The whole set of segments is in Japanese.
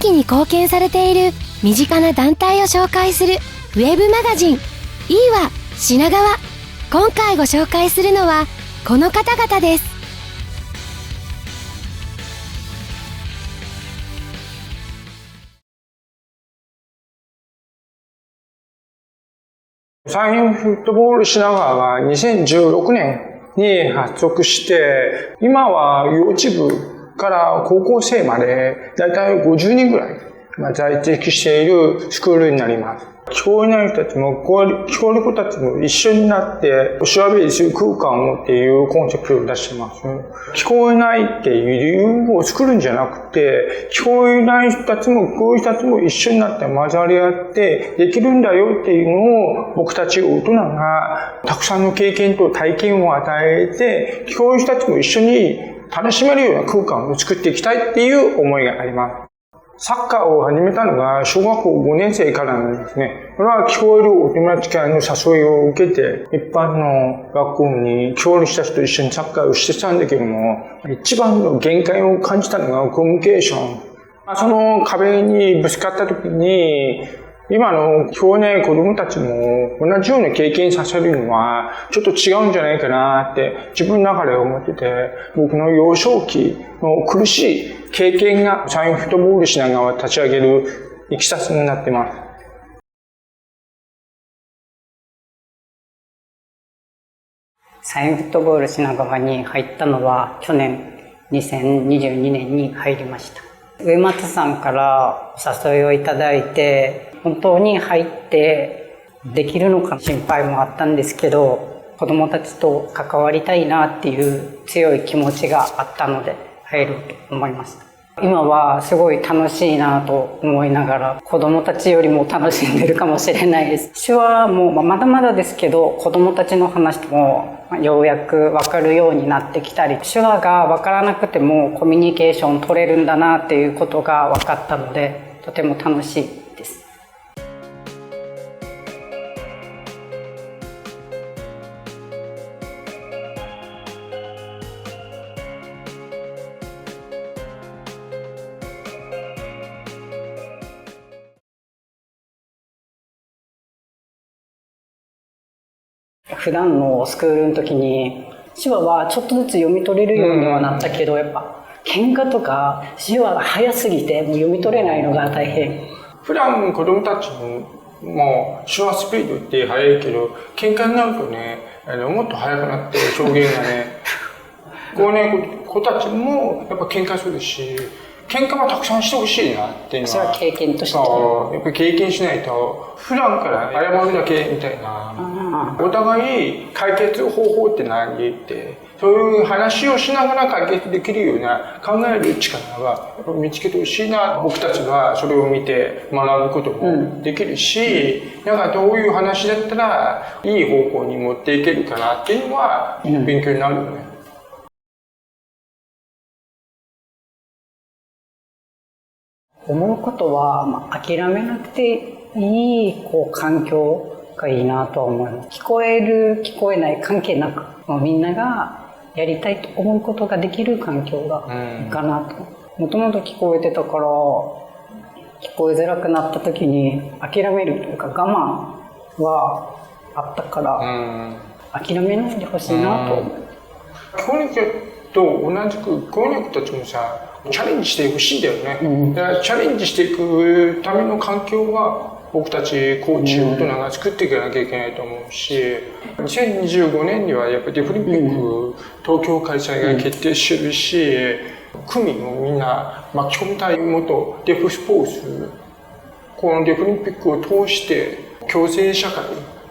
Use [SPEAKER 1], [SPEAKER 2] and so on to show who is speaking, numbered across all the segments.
[SPEAKER 1] 域に貢献されている身近な団体を紹介するウェブマガジンいいわ品川。今回ご紹介するのはこの方々です。
[SPEAKER 2] サインフットボール品川は2016年に発足して、今は幼稚部から高校生までだいたい50人ぐらい在籍しているスクールになります。聞こえない人たちも、聞こえる子たちも一緒になっておしゃべりする空間をっていうコンセプトを出してます。聞こえないっていう理由を作るんじゃなくて、聞こえない人たちも聞こえる人たちも一緒になって混ざり合ってできるんだよっていうのを僕たち大人がたくさんの経験と体験を与えて、聞こえる人たちも一緒に楽しめるような空間を作っていきたいっていう思いがあります。サッカーを始めたのが小学校5年生からなんですね。これは聞こえるお友達からの誘いを受けて、一般の学校に聞こえる人たちと一緒にサッカーをしてたんだけども、一番の限界を感じたのがコミュニケーション。その壁にぶつかった時に、今の聞こえない子供たちも同じような経験させるのはちょっと違うんじゃないかなって自分の中で思ってて、僕の幼少期の苦しい経験がサインフットボール品川を立ち上げるいきさつになってます。
[SPEAKER 3] サインフットボール品川に入ったのは去年2022年に入りました。上松さんからお誘いをいただいて、本当に入ってできるのか心配もあったんですけど、子どもたちと関わりたいなっていう強い気持ちがあったので入ろうと思いました。今はすごい楽しいなと思いながら、子どもたちよりも楽しんでるかもしれないです。手話もまだまだですけど、子どもたちの話もようやく分かるようになってきたり、手話が分からなくてもコミュニケーション取れるんだなっていうことが分かったので、とても楽しいです。普段のスクールの時に手話はちょっとずつ読み取れるようにはなったけど、やっぱ喧嘩とか手話が早すぎてもう読み取れないのが大変。
[SPEAKER 2] 普段子供たちも手話スピードって速いけど、喧嘩になるとね、もっと速くなって表現がねこうね、子たちもやっぱ喧嘩するし、喧嘩はたくさんしてほしいなっていうのは。
[SPEAKER 3] それは経験として
[SPEAKER 2] やっぱり経験しないと、普段から謝るだけみたいな。お互い解決方法って何って、そういう話をしながら解決できるような考える力はやっぱ見つけてほしいな。僕たちはそれを見て学ぶこともできるし、なんかどういう話だったらいい方向に持っていけるかなっていうのは勉強になるよね。
[SPEAKER 3] 思うことは、諦めなくていい環境がいいなとは思います。聞こえる聞こえない関係なく、みんながやりたいと思うことができる環境がいいかなと。もともと聞こえてたから、聞こえづらくなった時に諦めるというか我慢はあったから、諦めないでほしいなと思う。
[SPEAKER 2] 聞こえなくと同じく聞こえない子たちもさ、チャレンジしてほしいんだよね。だからチャレンジしていくための環境は僕たちコーチ大人が作っていかなきゃいけないと思うし、2025年にはやっぱりデフリンピック東京開催が決定してるし、区民をみんな巻き込みたい元デフスポーツ、このデフリンピックを通して共生社会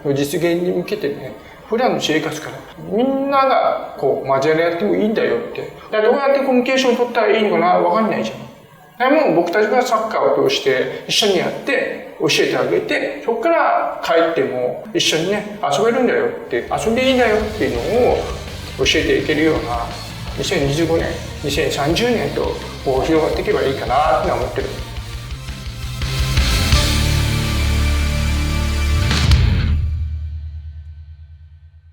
[SPEAKER 2] の実現に向けてね、普段の生活からみんなが混ぜり合ってもいいんだよって。どうやってコミュニケーションを取ったらいいのかな、わかんないじゃん。でも僕たちがサッカーを通して一緒にやって教えてあげて、そこから帰っても一緒にね、遊べるんだよって、遊んでいいんだよっていうのを教えていけるような2025年、2030年と広がっていけばいいかなって思ってる。